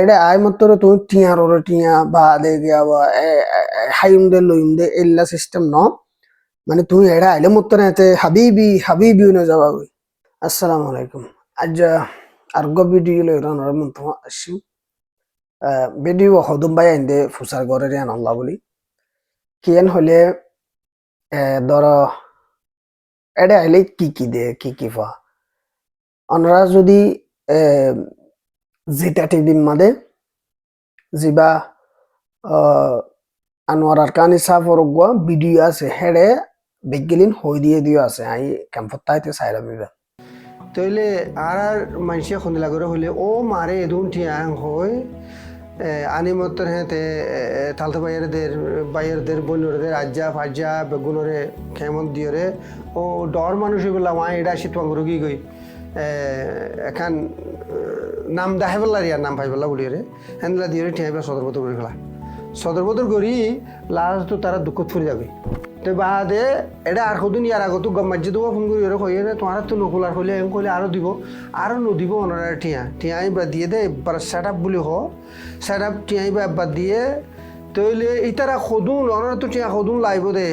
এটা আই মতরে তুমি টিয়ার ওরে টিয়া বা দে গিয়া বা হাইমদে লইমদে এল্লা সিস্টেম ন মানে তুমি এটা আইলে মতরে এতে হাবিবি হাবিবি না যাবা গই। আসসালামু আলাইকুম। আজ আরগো ভিডিও লই রান আর মন তো আসি ভিডিও হদম বাই আইন্দে ফুসার গরে রিয়ান আল্লাহ বলি কিয়েন হলে ধরো এটা আইলে কি দে কি ফা অনরা যদি জিটা টিভি মাদে জিবা আনোয়ার আরকানি সাফরগুয়া ভিডিও আছে হেডে বেগিলিন হই দিয়ে দিও আছে আই ক্যাম্পতাইতে সাইরা বিবা তইলে আর মানসিয়া খন্দিলা করে হইলে ও মারে এদুন ঠিয়াং হই আনি মতর হেতে তালতে বাইরদের বনুরদের আজ্জা ফাজ্জা বেগুনরে কেমন দিয়রে ও ডর মানুষ বললা মা এটা শীতওয়াং রুগী গই এখান নাম দাহে বললা রিয়ার নাম পাই বললা বলিরে হেনলা দিয়রে ঠিয়াইবা সদরবদর করে ফেলা সদরবদর করি লাস্ট তো তারা দুঃখত ফুরি যাবে তো বাদে এটা আর কদিন ইয়ার আগত গম্মাজ্জি দেবো ফোন করি এরকম হয়ে তোমার তো নকুলার হইলে এম করলে আরও দিব আরও নদিব ওনারা টিয়াই বা দিয়ে দে এবার সেট আপ বলি হ সেট আপ টিয়াই বা একবার দিয়ে তইলে ইতারা সদুন ওনারা তো টিয়া সদুন লাগব দে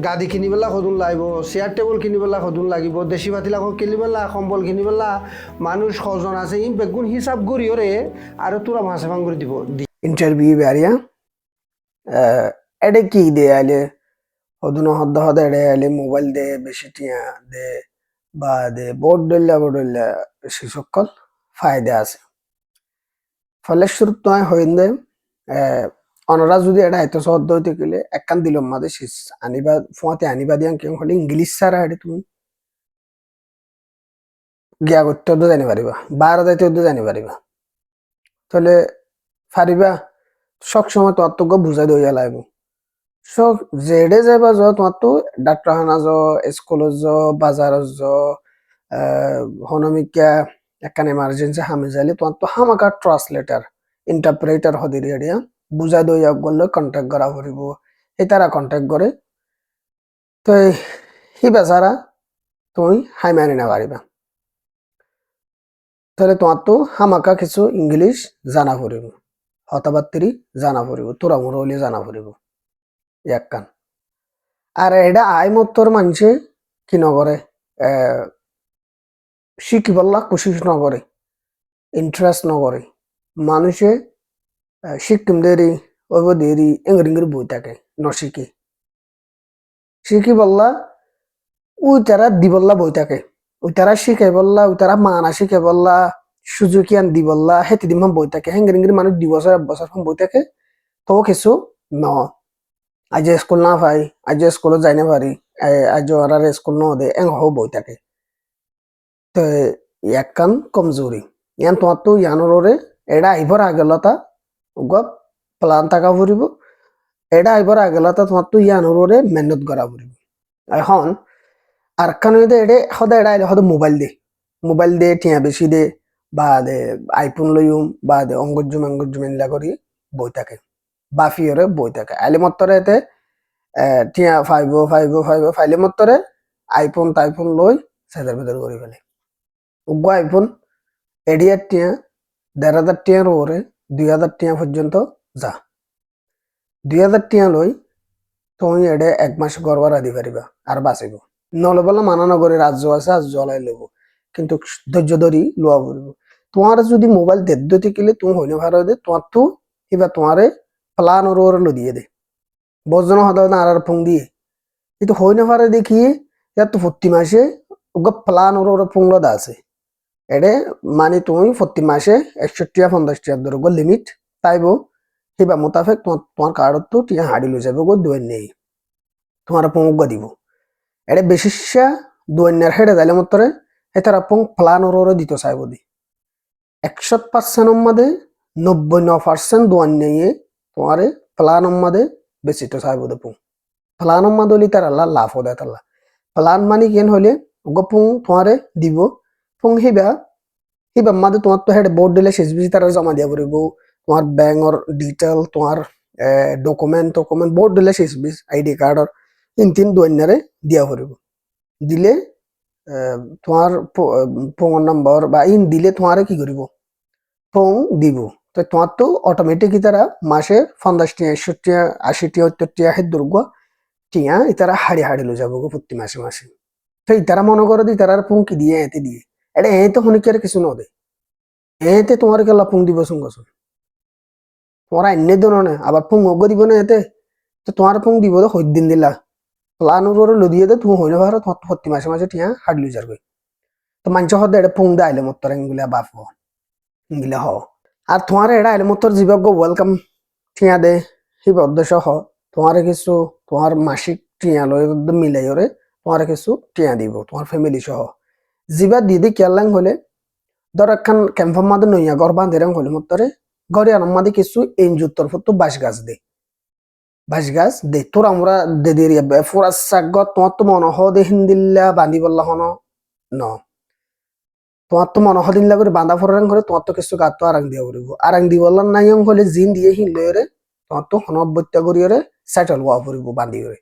গাদি কিনিবেলা সদুন লাগব চেয়ার টেবুল কিনিবেলা সদুন লাগিব দেশী ভাতিলাক কিনিবেলা সম্বল কিনিবেলা মানুষ ছজন আছে ই বেগুন হিসাব করি ওরে আৰু তোরা মাছে ভাঙ করে দিব ইন্টারভিউ বেরিয়া এডে কি দে আইলে হদুন হদ এডে আইলে মোবাইল দে বেশি টিয়া দে বা দে বোর্ড ডল্লা সে সকল ফায়দা আছে ফলে শুরু তো হইন্দে অনরা যদি এটা এত সহজ হইতে গেলে একখান দিল মাদে শেষ আনিবা ফোঁয়াতে আনিবা দিয়ান কেউ হলে ইংলিশ ছাড়া হেঁটে তুমি গিয়া করতে জানি পারিবা বাইরে যাইতে জানি পারিবা তাহলে পারিবা সবসময় তোমার তো বুঝাই দইয়া লাগবে সব যেডে যাবা য তোমার তো ডাক্তারখানা য স্কুলত য বাজারত য হনমিকা একখান এমার্জেন্সি হামে যাইলে তোমার তো হামাকা ট্রান্সলেটার ইন্টারপ্রেটার হদির এরিয়া বুঝাই দইয়া গলে কন্ট্যাক্ট করা পড়িব এই তারা কন্ট্যাক্ট করে তো হি বেচারা তুমি হাই মানি না পারিবা তাহলে তোমার তো হামাকা কিছু ইংলিশ জানা পড়িব হতাবাত্তিরি জানা পড়িব তোরা মুরলি জানা পড়িব একখান আর এটা আই মত্তর মানুষে কি নগরে শিখিবল্লা কোশিশ নগরে ইন্টারেস্ট নগরে মানুষে শিক্ষিম দেরি ওইব দেরি এঙ্গরিঙ্গির বই থাকে নশিখি শিখি বললা ওই তারা দিবল্লা বই থাকে ওই তারা শিখাই বললা ওই তারা মানা শিখাই বললা সুযোগিয়ান দি বললা হেতি দিম বই থাকে হেঙ্গরিঙ্গির মানুষ 2 বছর 1 বছর বই থাকে তো কিছু ন আজ স্কুল না পাই আজ স্কুলত যাই না পারি আজ আর স্কুল ন দে এং হো বই থাকে তো একখান কমজোরি ইয়ান তোমার তো ইয়ানোরে এটা আইবার আগেলতা গপ প্লান থাকা ফুরিব এটা আইবার আগেলতা তোমার তো ইয়ানোরে মেহনত করা ফুরিব এখন আর কান এডে সদায় এটা আইলে সদায় মোবাইল দে টিয়া বেশি দে বা দে আইফোন লইম বা দে অঙ্গজুম এনলা করি বই থাকে বাফিয়রে বই থাকে আইলে মত্তরে এতে টিয়া ফাইব ফাইলে মত্তরে আইফোন টাইফোন লই সেদার ভেতর করি ফেলে উগ্র আইফোন এডিয়ার টিয়া 1,500 টিয়ার ওরে 2,000 টিয়া পর্যন্ত যা 2,000 টিয়া লই তুমি এডে 1 মাস গড়বার আদি পারিবা আর বাঁচিব নলে বলে মানানো করে রাজ্য আছে আজ জ্বলাই লব কিন্তু ধৈর্য ধরি লোয়া পড়ব তোমার যদি মোবাইল দেদ্যতে গেলে তুমি হইনে ভালো দে তোমার তো এবার তোমারে প্লান ওর লো দিয়ে দে বজন হদা আর ফোন দিয়ে কিন্তু হইনে ভালো দেখিয়ে ইয়ার তো প্রতি মাসে ওগা প্লান ওর ফোন দা আছে এডে মানে তুমি প্রতি মাসে 61-50 টিয়ার ধরো গো লিমিট তাইব হিবা মোতাবেক তোমার কার্ডত তো টিয়া হাড়ি লই যাবে গো দুয়ের নেই তোমার ফোন দিব এটা বিশেষা দুয়ান্যার হেডে যাইলে মতরে এটার আপং প্লান ওর দিত চাইব দি 100% মধ্যে 99% দুয়ান্যায়ে তোমার প্লান মধ্যে বেশি তো চাইব দে পুং প্লান মধ্যে হলে তার আল্লাহ লাভ হদে তাল্লা প্লান মানে কেন হলে পুং তোমার দিব পুং হিবা মধ্যে তোমার তো হেড বোর্ড দিলে শেষ বেশি তারা জমা দিয়া পড়িব তোমার ব্যাংকর ডিটেল তোমার ডকুমেন্ট বোর্ড দিলে শেষ বেশ আইডি কার্ডর তিন দুয়ান্যারে দিয়া পড়িব দিলে তোমার ফোন নাম্বার বা ইন দিলে তোমারে কি করিব ফোন দিব তো তোমার তো অটোমেটিক তারা মাসে 50 টিয়া 61 টিয়া 80 টিয়া 70 টিয়া হে দুর্গ টিয়া ইতারা হাড়ি হাড়ি লো যাবো গো প্রতি মাসে মাসে তো ইতারা মনে করো দি তারার ফোন কি দিয়ে এতে দিয়ে এটা এতে হনিকার কিছু ন দে এতে তোমার কেলা ফোন দিব সঙ্গস তোমার অন্য ধরনে আবার ফোন অগ্য দিব না এতে তো তোমার ফোন দিব তো হই দিন দিলা প্লান করে লো দিয়ে দে তুমি হইলে পারো তোমার প্রতি মাসে মাসে টিয়া হাড়ি লো যাবে তো মানুষ হদে এটা ফোন দাইলে মত ইংগুলা বাপ ইংগুলা হ আর তোমার এটা আইলে মত জীবক ওয়েলকাম টিয়া দে সেই উদ্দেশ্য হ তোমার কিছু তোমার মাসিক টিয়া লয় মিলাই ওরে তোমার কিছু টিয়া দিব তোমার ফ্যামিলি সহ জিবা দিদি কেলাং হলে ধর একখান ক্যাম্পার মাদে নইয়া ঘর বাঁধেরাং হলে মতরে ঘরে আনার মাদে কিছু এনজুর তরফ তো বাঁশ গাছ দে তোর আমরা দে দিয়ে ফুরা সাগ তোমার তো মনে হ দে হিন্দিল্লা বান্ধি বললা হন ন তোমার তো মনে হদিন করে বাঁধা ফরাং করে তোমার তো কিছু গাত আরাং দিয়া করিব আরাং দি বললাম নাই হলে জিন দিয়ে হিনলে তোমার তো হনবত্যা করিয়ে সেটেল হওয়া পড়িব বান্ধি করে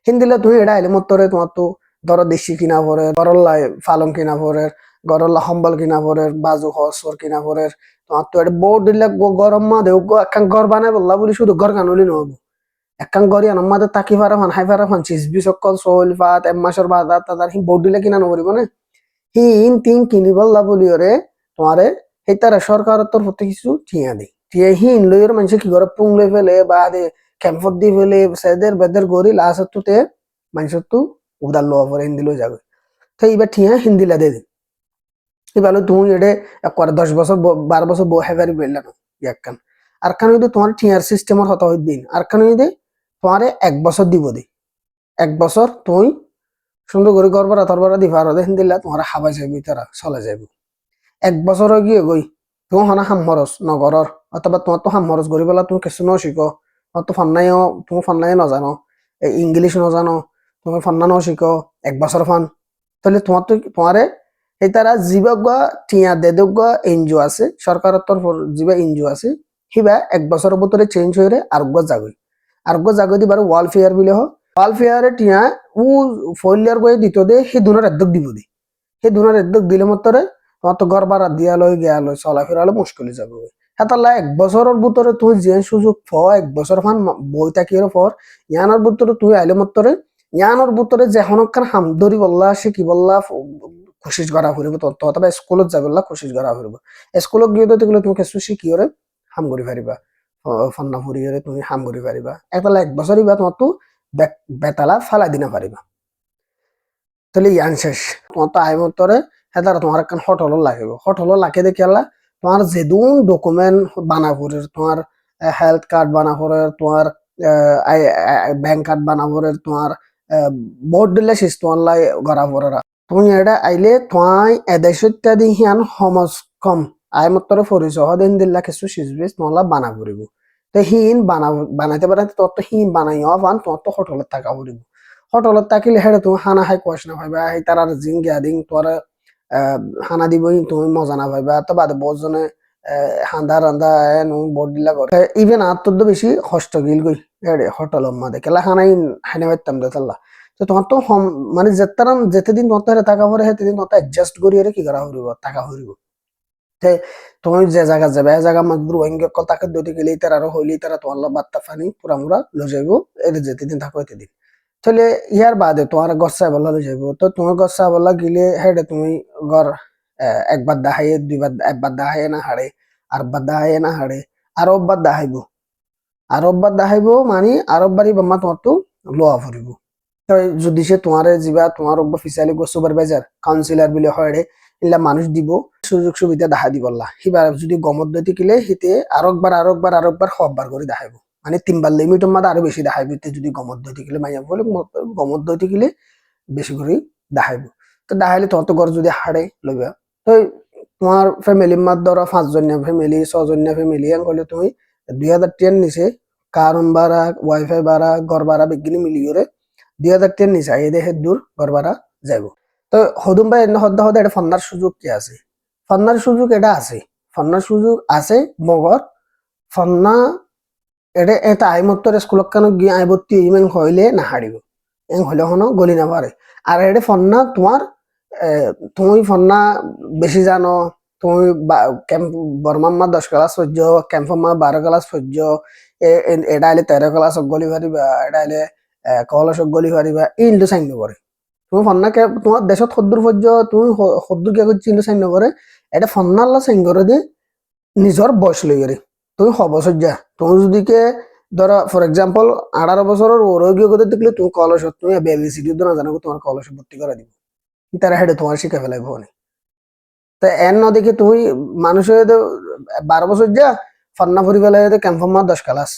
হিন্দিলে তুমি এটা আইলে মতরে তোমার তো ধরো দেশি কিনা পরে গরল্লাই ফালং কিনা পরে গরল্লা সম্বল কিনা পরে বাজু হসর কিনা পরে তোমার তো এটা বোর্ড দিলে গরম মা দেও একখান ঘর বানাই বললা বলি শুধু ঘর কানুলি নহব একখান ঘর আনার মাঝে তাকি ফারা ফান হাই ফারা ফান চিজবি সকল সোল ফাত এমাসর বাদা তাদার হি বোর্ড দিলে কিনা নকরিব না হিন তিন কিনি বললা বলি ওরে তোমারে সেই তারা সরকারের তরফ থেকে কিছু টিয়া দেয় টিয়া হিন লইয়ের মানুষ কি করে পুং লই ফেলে বা ক্যাম্পত দি ফেলে সেদের বেদের গরি লাস্ট তুতে মানুষের তো উদার লোয়া পরে হিন্দি লই যাবে তো এইবার ঠিয়া হিন্দি লা দে এবার তুমি এটা করে 10 বছর 12 বছর বউ হেভারি বেললাম একখান আর খান যদি তোমার ঠিয়ার সিস্টেমের হতা হই দিন আর খান যদি তোমার 1 বছর দিব দি 1 বছর তুই সুন্দর করে গড়বড়া তরবরা দিবা আর হিন্দি লা তোমার হাবাই যাবি তারা চলে যাবি 1 বছর গিয়ে গই তুমি হনা হামরস নগরর অথবা তোমার তো হামরস গড়ি বলা তুমি কিছু ন শিখো তো ফান্নাইও তুমি ফান্নাই নজানো ইংলিশ নজানো তুমি ফান্না ন শিখো 1 বছর ফান তাহলে তোমার তো তোমারে এই তারা জীবক টিয়া দেদক এনজিও আছে সরকারের তরফ জীবা এনজিও আছে হিবা 1 বছরের ভিতরে চেঞ্জ হয়ে আরোগ্য জাগৈ দিবার ওয়ালফেয়ার বিলে হ ওয়ালফেয়ারে টিয়া ও ফলিয়ার গয়ে দিত দে সেই দুনের এদ্দক দিব দে সেই দুনের এদ্দক দিলে মতরে তোমার তো ঘর ভাড়া দিয়া লই গিয়া লই চলাফেরা হলে মুশকিল যাবে হেতাল্লা 1 বছরের ভিতরে তুই যে সুযোগ 1 বছর ফান বই থাকির পর ইয়ানোর ভিতরে তুই আইলে মতরে ইয়ানোর ভিতরে যে হনকান হাম ধরি বললা সে কি বললা কোশিশ করা ফুরিব তো অথবা স্কুলত যাবলা কোশিশ করা ফুরিব স্কুলত গিয়ে তো তুমি কিছু শিখিওরে হাম করি পারিবা ফন্না ফুরিয়ে তুমি হাম করি পারিবা একতালা 1 বছরই বা তোমার তো বেতালা ফালাই দিনা পারিবা তাহলে ইয়ান শেষ তোমার তো আয় মতরে হেতার তোমার একখান হোটেল লাগিব হোটেল লাগে দেখি আল্লাহ তোমার যেদুন ডকুমেন্ট বানাবরের তোমার হেলথ কার্ড বানাবরের তোমার ব্যাংক কার্ড বানাবরের তোমার বোর্ড দিলে শেষ তোমার লাই গড়া পড়ের তুমি এটা আইলে তোমায় এদেশ ইত্যাদি হিয়ান সমাজ কম আয় মতরে পরিচয় দিন দিল্লা কিছু শিখবে তোমার বানা পড়িব তো হিন বানাইতে পারাতে তোর তো হিন বানাইও পান তোমার তো হোটেলত থাকা পড়িব হোটেলত থাকিলে হেরে তুমি হানা হাই কোয়াশ না পাইবা এই তার জিং গিয়াদিং তোর হানা দিবই তুমি মজা না পাইবা তো বাদে বহুজনে হান্দা রান্দা বোর্ড দিলা করে ইভেন আর তোর বেশি কষ্ট গিল গই হোটেলের মাঝে কেলা হানাই হানে পাইতাম দে তাল্লা তো তোমার তো মানে যেতেদিন তোমার টাকা পরে সেতেদিন তোমার অ্যাডজাস্ট করিয়ে কি করা হইব টাকা হইব তুমি যে জায়গা যাবে এই জায়গা মধ্যে রোহিঙ্গা কল তাকে দইতে গেলেই তার আরো হইলেই তারা তোমার বার্তা ফানি পুরা মুরা লো যাইব এর যেতেদিন থাকো এতেদিন তাহলে ইয়ার বাদে তোমার গচ্ছা বলা লো যাইব তো তুমি গচ্ছা বলা গিলে হেডে তুমি ঘর একবার দাহাইয়ে দুইবার একবার দাহাইয়ে না হাড়ে আরবার দাহাইয়ে না হাড়ে আরববার দাহাইব মানে আরববারই বাম্মা তোমার তো লোয়া ফুরিব যদি সে তোমারে যাবা তোমার অফিসিয়ালি সুপারভাইজার কাউন্সিলর বলে হয় এলা মানুষ দিব সুযোগ সুবিধা দেখা দিবল্লা সিবার যদি গমত দইতে কিলে হিতে আরেকবার সববার করে দেখাইব মানে 3বার লিমিটের মধ্যে আরো বেশি দেখাইব যদি গমত দইতে কিলে মাইয়া বলে গমত দইতে কিলে বেশি করে দেখাইব তো দেখাইলে তোমার তো ঘর যদি হাড়ে লইবা তো তোমার ফ্যামিলির মধ্যে ধরো 5জনিয়া ফ্যামিলি 6জনিয়া ফ্যামিলি হলে তুমি 2000 টাকার নিচে কারণ ভাড়া ওয়াইফাই ভাড়া ঘর ভাড়া বিজ্ঞানী মিলিয়ে 2000 টাকার নিচে এই দেহের দূর ঘর ভাড়া যাইব তো হদুম ভাই হদ্দা হদা এটা ফন্নার সুযোগ কি আছে ফন্নার সুযোগ এটা আছে মগর ফন্না এটা আই মত্তর স্কুলত কেন গিয়ে আই ভর্তি ইমেন হইলে না হারিব এং হইলে হনো গলি না পারে আর এটা ফন্না তোমার তুমি ফন্না বেশি জানো তুমি ক্যাম্প বর্মাম্মা 10 ক্লাস পর্য ক্যাম্পম্মা 12 ক্লাস পর্য এটা হলে 13 ক্লাস গলি পারিবা এটা হলে কলস গলি পারিবা ইন্ডু সাইন করে তুমি ফন্নাকে তোমার দেশত সদ্দুর পর্য তুমি সদ্দুর কে করছি ইন্ডু সাইন করে এটা ফন্নাল্লা সাইন করে দিয়ে নিজর বয়স লই করে তুমি হবছর যা তুমি যদি কে ধরো ফর এক্সাম্পল 18 বছরের ওরগীয় কথা দেখলে তুমি কলস তুমি বেবিসিডি না জানো তোমার কলস ভর্তি করে দিব তারা হেডে তোমার শিখে ফেলাইব অনেক তা এর ন দেখে তুমি মানুষের 12 বছর যা ফান্না ফুরি ফেলাই ক্যাম্পম্মা 10 ক্লাস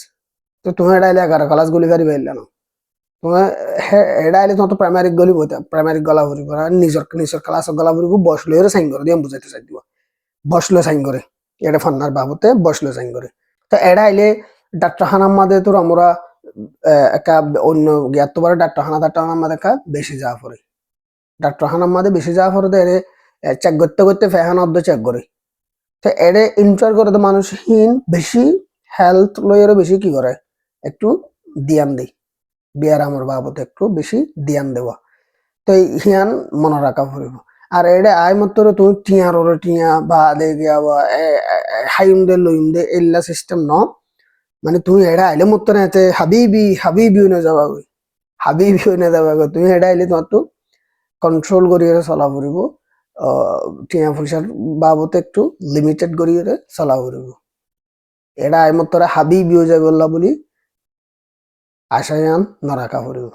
তো তুমি এটা 11 ক্লাস গুলি ফারি পাইলে না তোমার এটা আইলে তোমার তো প্রাইমারি গলি বইতে প্রাইমারি গলা ফুরিব না নিজের নিজের ক্লাস গলা ফুরিব বসলে সাইন করে দিয়ে বুঝাইতে চাই দিব বসলে সাইন করে এটা ফান্নার বাবতে বসলে সাইন করে তো এটা আইলে ডাক্তারখানার মাঝে তোর আমরা একা অন্য জ্ঞাত পারে ডাক্তারখানার মাঝে একা বেশি যাওয়া পড়ে ডাক্তারখানার মাঝে বেশি যাওয়া পড়ে এরে চেক করতে করতে ফেহান অর্ধ চেক করে তো এরে ইনচার করে তো মানুষহীন বেশি হেলথ লয়েরও বেশি কি করে একটু ধ্যান দেয় বিয়ার আমার বাবদ একটু বেশি ধ্যান দেওয়া তো হিয়ান মনে রাখা পড়িব আর এটা আয় মাত্র তুমি টিয়ার ওরে টিয়া বা দে গিয়া বা হাইম দে লইম দে এল্লা সিস্টেম ন মানে তুমি এটা আইলে মতো না হাবিবি হাবিবি না যাবা গই হাবিবি না যাবা গই তুমি এটা আইলে তোমার তো কন্ট্রোল করিয়ে চলা পড়িব টিয়া পয়সার বাবদ একটু লিমিটেড করিয়ে চলা পড়িব এটা আই মতো হাবিবি হয়ে যাবে বলি আশায়ান নরাকা পড়িব